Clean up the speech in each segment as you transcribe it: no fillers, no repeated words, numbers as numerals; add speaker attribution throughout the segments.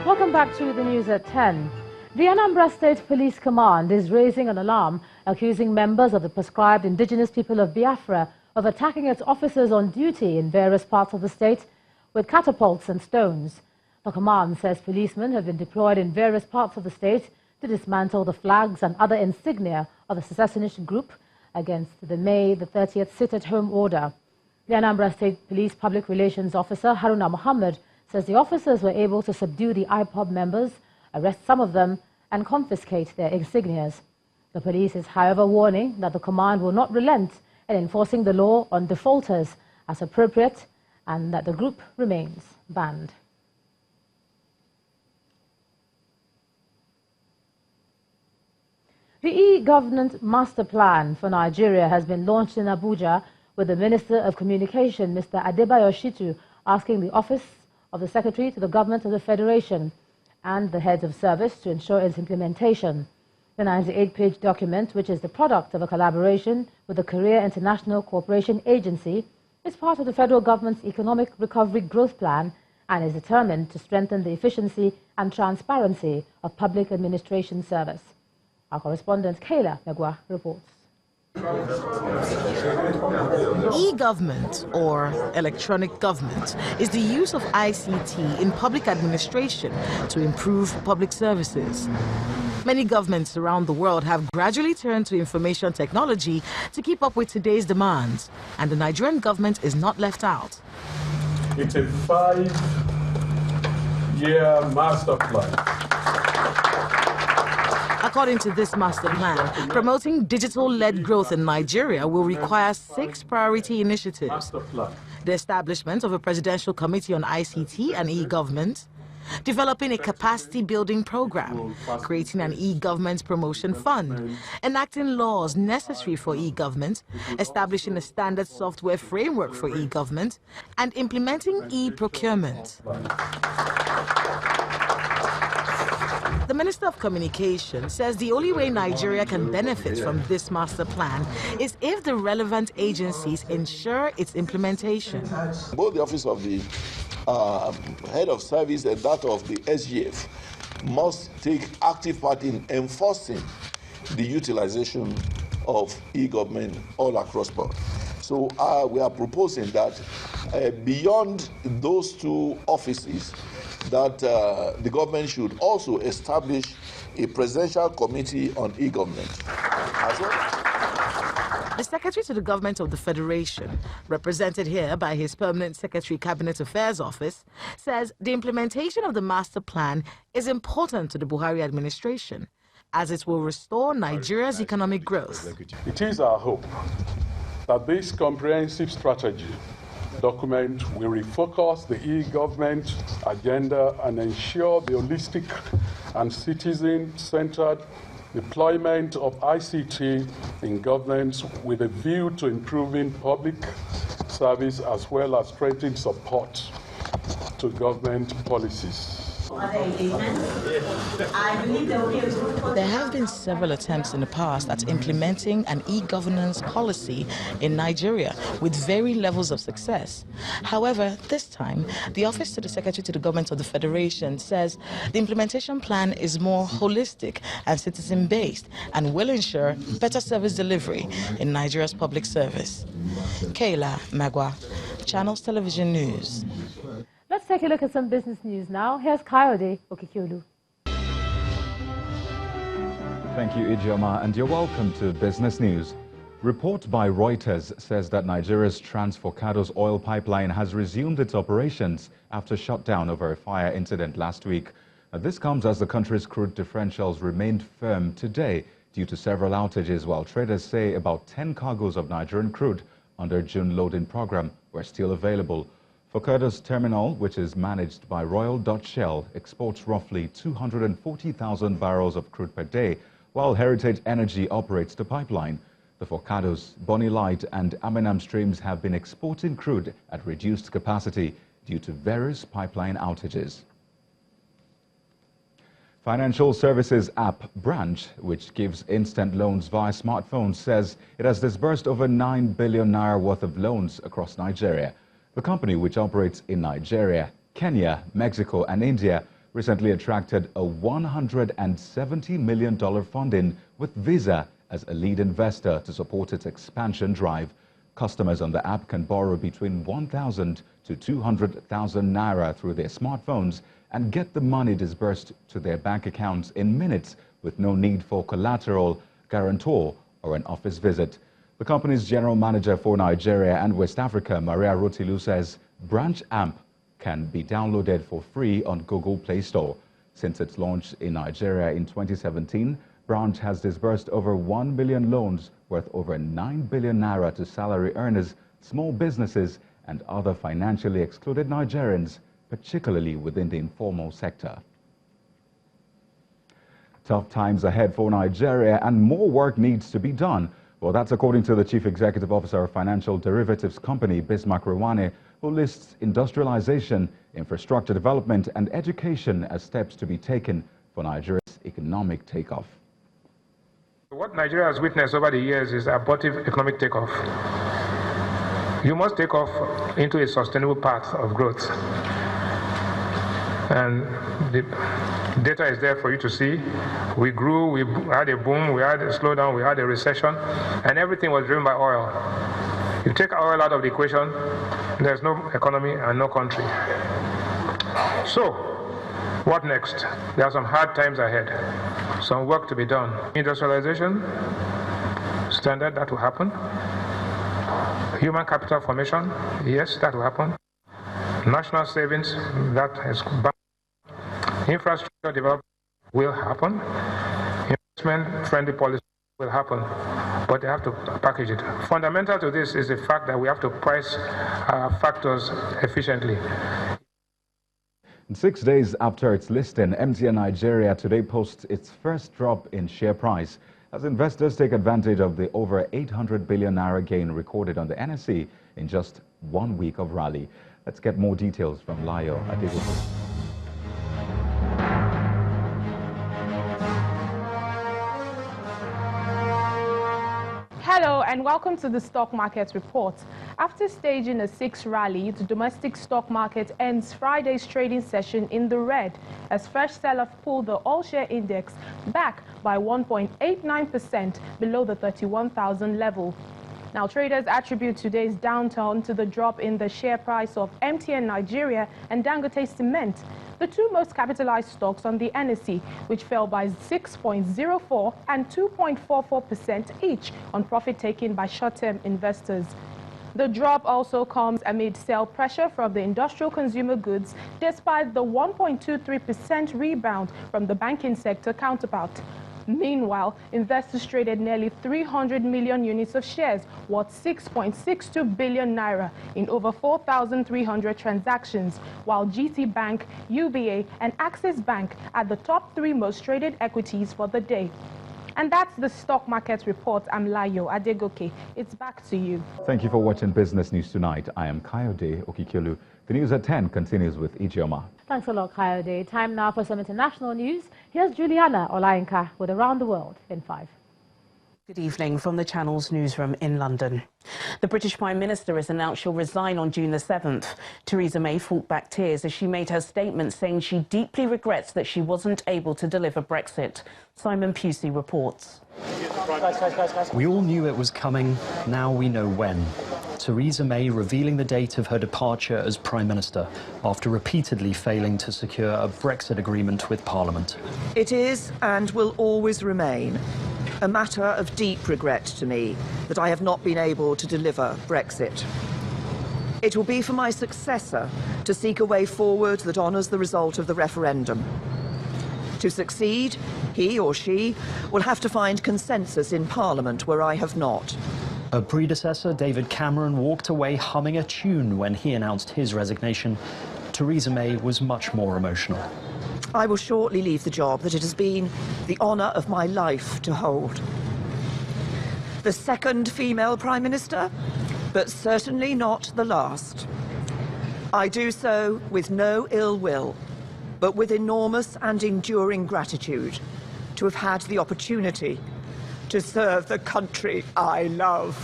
Speaker 1: Welcome back to the news at 10. The Anambra State Police Command is raising an alarm, accusing members of the proscribed indigenous people of Biafra of attacking its officers on duty in various parts of the state with catapults and stones. The command says policemen have been deployed in various parts of the state to dismantle the flags and other insignia of the secessionist group against the May 30th sit-at-home order. The Anambra State Police Public Relations Officer Haruna Mohammed says the officers were able to subdue the IPOB members, arrest some of them, and confiscate their insignias. The police is, however, warning that the command will not relent in enforcing the law on defaulters as appropriate and that the group remains banned. The e-government master plan for Nigeria has been launched in Abuja, with the Minister of Communication, Mr. Adebayo Shitu, asking the Office of the Secretary to the Government of the Federation and the heads of service to ensure its implementation. The 98-page document, which is the product of a collaboration with the Korea International Cooperation Agency, is part of the federal government's economic recovery growth plan and is determined to strengthen the efficiency and transparency of public administration service. Our correspondent Kayla Megwa reports.
Speaker 2: E-government, or electronic government, is the use of ICT in public administration to improve public services. Many governments around the world have gradually turned to information technology to keep up with today's demands, and the Nigerian government is not left out.
Speaker 3: It's a 5-year master plan.
Speaker 2: According to this master plan, promoting digital-led growth in Nigeria will require 6 priority initiatives: the establishment of a presidential committee on ICT and e-government, developing a capacity-building program, creating an e-government promotion fund, enacting laws necessary for e-government, establishing a standard software framework for e-government, and implementing e-procurement. The Minister of Communication says the only way Nigeria can benefit from this master plan is if the relevant agencies ensure its implementation.
Speaker 4: Both the office of the head of service and that of the SGF must take active part in enforcing the utilization of e-government all across board. So we are proposing that beyond those 2 offices, that the government should also establish a presidential committee on e-government as well.
Speaker 2: The Secretary to the Government of the Federation, represented here by his Permanent Secretary Cabinet Affairs Office, says the implementation of the master plan is important to the Buhari administration, as it will restore Nigeria's economic growth.
Speaker 3: It is our hope that this comprehensive strategy document will refocus the e-government agenda and ensure the holistic and citizen-centered deployment of ICT in governance with a view to improving public service as well as strengthening support to government policies.
Speaker 2: There have been several attempts in the past at implementing an e-governance policy in Nigeria with varying levels of success. However, this time, the Office to the Secretary to the Government of the Federation says the implementation plan is more holistic and citizen-based and will ensure better service delivery in Nigeria's public service. Kayla Magwa, Channels Television News.
Speaker 1: Let's take a look at some business news now. Here's Kayode Okikiolu.
Speaker 5: Thank you, Ijeoma, and you're welcome to Business News. Report by Reuters says that Nigeria's Trans-Forcados oil pipeline has resumed its operations after shutdown over a fire incident last week. This comes as the country's crude differentials remained firm today due to several outages, while traders say about 10 cargoes of Nigerian crude under June loading program were still available. Forcados Terminal, which is managed by Royal Dutch Shell, exports roughly 240,000 barrels of crude per day, while Heritage Energy operates the pipeline. The Forcados, Bonny Light and Amenam streams have been exporting crude at reduced capacity due to various pipeline outages. Financial services app Branch, which gives instant loans via smartphones, says it has disbursed over 9 billion naira worth of loans across Nigeria. The company, which operates in Nigeria, Kenya, Mexico and India, recently attracted a $170 million funding with Visa as a lead investor to support its expansion drive. Customers on the app can borrow between 1,000 to 200,000 naira through their smartphones and get the money disbursed to their bank accounts in minutes with no need for collateral, guarantor, or an office visit. The company's general manager for Nigeria and West Africa, Maria Rotilu, says Branch Amp can be downloaded for free on Google Play Store. Since its launch in Nigeria in 2017, Branch has disbursed over 1 billion loans worth over 9 billion naira to salary earners, small businesses, and other financially excluded Nigerians, particularly within the informal sector. Tough times ahead for Nigeria, and more work needs to be done. Well, that's according to the Chief Executive Officer of financial derivatives company, Bismarck Rewane, who lists industrialization, infrastructure development, and education as steps to be taken for Nigeria's economic takeoff.
Speaker 6: What Nigeria has witnessed over the years is abortive economic takeoff. You must take off into a sustainable path of growth. And the data is there for you to see. We grew, we had a boom, we had a slowdown, we had a recession, and everything was driven by oil. You take oil out of the equation, there's no economy and no country. So, what next? There are some hard times ahead, some work to be done. Industrialization, standard, that will happen. Human capital formation, yes, that will happen. National savings, that is bound. Infrastructure development will happen. Investment-friendly policy will happen, but they have to package it. Fundamental to this is the fact that we have to price factors efficiently.
Speaker 5: 6 days after its listing, MTN Nigeria today posts its first drop in share price as investors take advantage of the over 800 billion naira gain recorded on the NSE in just 1 week of rally. Let's get more details from Layo Adegoke.
Speaker 7: Hello and welcome to the Stock Market Report. After staging a 6 rally, the domestic stock market ends Friday's trading session in the red as fresh sell-off pulled the all-share index back by 1.89% below the 31,000 level. Now, traders attribute today's downturn to the drop in the share price of MTN Nigeria and Dangote Cement, the two most capitalized stocks on the NSE, which fell by 6.04% and 2.44% each on profit taken by short-term investors. The drop also comes amid sell pressure from the industrial consumer goods, despite the 1.23% rebound from the banking sector counterpart. Meanwhile, investors traded nearly 300 million units of shares worth 6.62 billion naira in over 4,300 transactions, while GT Bank, UBA, and Axis Bank are the top 3 most traded equities for the day. And that's the Stock Market Report. I'm Layo Adegoke. It's back to you.
Speaker 5: Thank you for watching Business News Tonight. I am Kayode Okikiolu. The news at 10 continues with Ijeoma.
Speaker 1: Thanks a lot, Kayode. Time now for some international news. Here's Juliana Olainka with Around the World in 5.
Speaker 8: Good evening from the Channel's newsroom in London. The British Prime Minister has announced she'll resign on June the 7th. Theresa May fought back tears as she made her statement saying she deeply regrets that she wasn't able to deliver Brexit. Simon Pusey reports.
Speaker 9: We all knew it was coming. Now we know when. Theresa May revealing the date of her departure as Prime Minister after repeatedly failing to secure a Brexit agreement with Parliament.
Speaker 10: It is and will always remain a matter of deep regret to me that I have not been able to deliver Brexit. It will be for my successor to seek a way forward that honours the result of the referendum. To succeed, he or she will have to find consensus in Parliament where I have not.
Speaker 9: Her predecessor, David Cameron, walked away humming a tune when he announced his resignation. Theresa May was much more emotional.
Speaker 10: I will shortly leave the job that it has been the honour of my life to hold. The second female Prime Minister, but certainly not the last. I do so with no ill will, but with enormous and enduring gratitude to have had the opportunity to serve the country I love.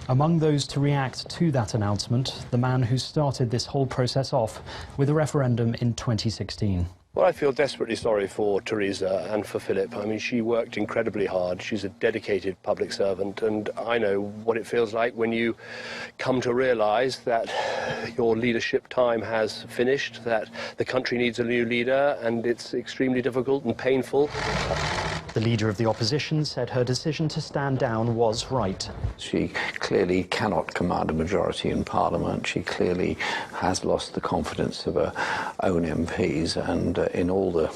Speaker 9: Among those to react to that announcement, the man who started this whole process off with a referendum in 2016.
Speaker 11: Well, I feel desperately sorry for Theresa and for Philip. I mean, she worked incredibly hard. She's a dedicated public servant, and I know what it feels like when you come to realise that your leadership time has finished, that the country needs a new leader, and it's extremely difficult and painful.
Speaker 9: The leader of the opposition said her decision to stand down was right.
Speaker 12: She clearly cannot command a majority in Parliament. She clearly has lost the confidence of her own MPs, and in all the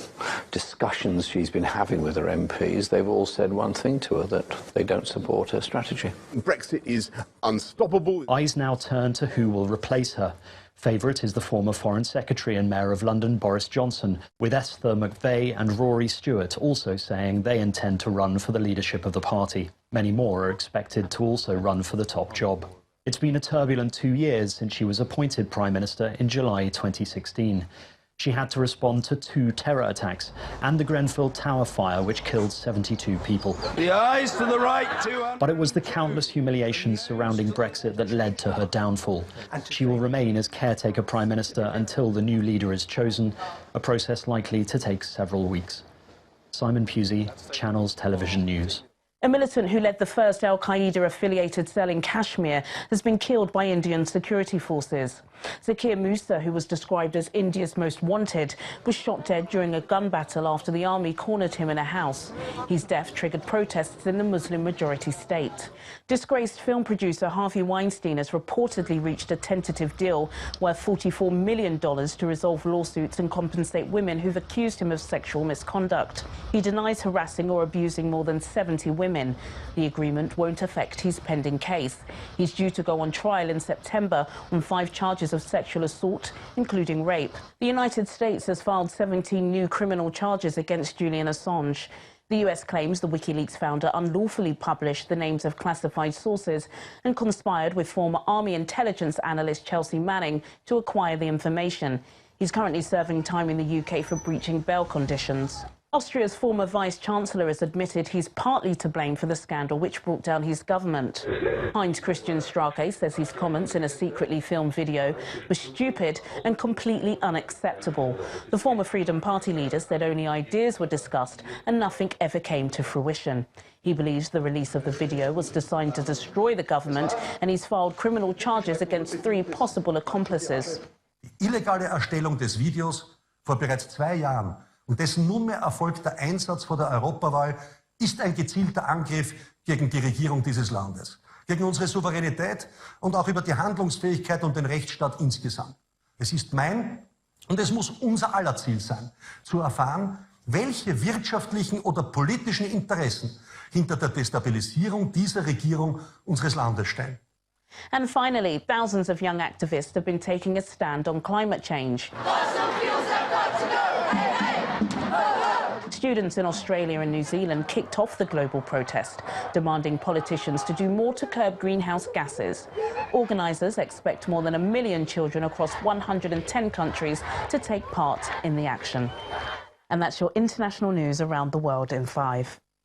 Speaker 12: discussions she's been having with her MPs, they've all said one thing to her, that they don't support her strategy.
Speaker 13: Brexit is unstoppable.
Speaker 9: Eyes now turn to who will replace her. Favourite is the former Foreign Secretary and Mayor of London, Boris Johnson, with Esther McVey and Rory Stewart also saying they intend to run for the leadership of the party. Many more are expected to also run for the top job. It's been a turbulent 2 years since she was appointed Prime Minister in July 2016. She had to respond to 2 terror attacks and the Grenfell Tower fire, which killed 72 people.
Speaker 13: The eyes to the right, 200.
Speaker 9: But it was the countless humiliations surrounding Brexit that led to her downfall. She will remain as caretaker Prime Minister until the new leader is chosen, a process likely to take several weeks. Simon Pusey, Channels Television News.
Speaker 8: A militant who led the first al-Qaeda-affiliated cell in Kashmir has been killed by Indian security forces. Zakir Musa, who was described as India's most wanted, was shot dead during a gun battle after the army cornered him in a house. His death triggered protests in the Muslim-majority state. Disgraced film producer Harvey Weinstein has reportedly reached a tentative deal worth $44 million to resolve lawsuits and compensate women who've accused him of sexual misconduct. He denies harassing or abusing more than 70 women. The agreement won't affect his pending case. He's due to go on trial in September on 5 charges of sexual assault, including rape. The United States has filed 17 new criminal charges against Julian Assange. The US claims the WikiLeaks founder unlawfully published the names of classified sources and conspired with former Army intelligence analyst Chelsea Manning to acquire the information. He's currently serving time in the UK for breaching bail conditions. Austria's former vice-chancellor has admitted he's partly to blame for the scandal which brought down his government. Heinz-Christian Strache says his comments in a secretly filmed video were stupid and completely unacceptable. The former Freedom Party leader said only ideas were discussed and nothing ever came to fruition. He believes the release of the video was designed to destroy the government, and he's filed criminal charges against 3 possible accomplices.
Speaker 14: Die illegale Erstellung des Videos vor bereits 2 Jahren und dessen nunmehr erfolgter Einsatz vor der Europawahl ist ein gezielter Angriff gegen die Regierung dieses Landes, gegen unsere Souveränität und auch über die Handlungsfähigkeit und den Rechtsstaat insgesamt. Es ist mein und es muss unser aller Ziel sein, zu erfahren, welche wirtschaftlichen oder politischen Interessen hinter der Destabilisierung dieser Regierung unseres Landes stehen.
Speaker 8: And finally, thousands of young activists have been taking a stand on climate change. Students in Australia and New Zealand kicked off the global protest, demanding politicians to do more to curb greenhouse gases. Organisers expect more than 1 million children across 110 countries to take part in the action. And that's your international news around the world in 5.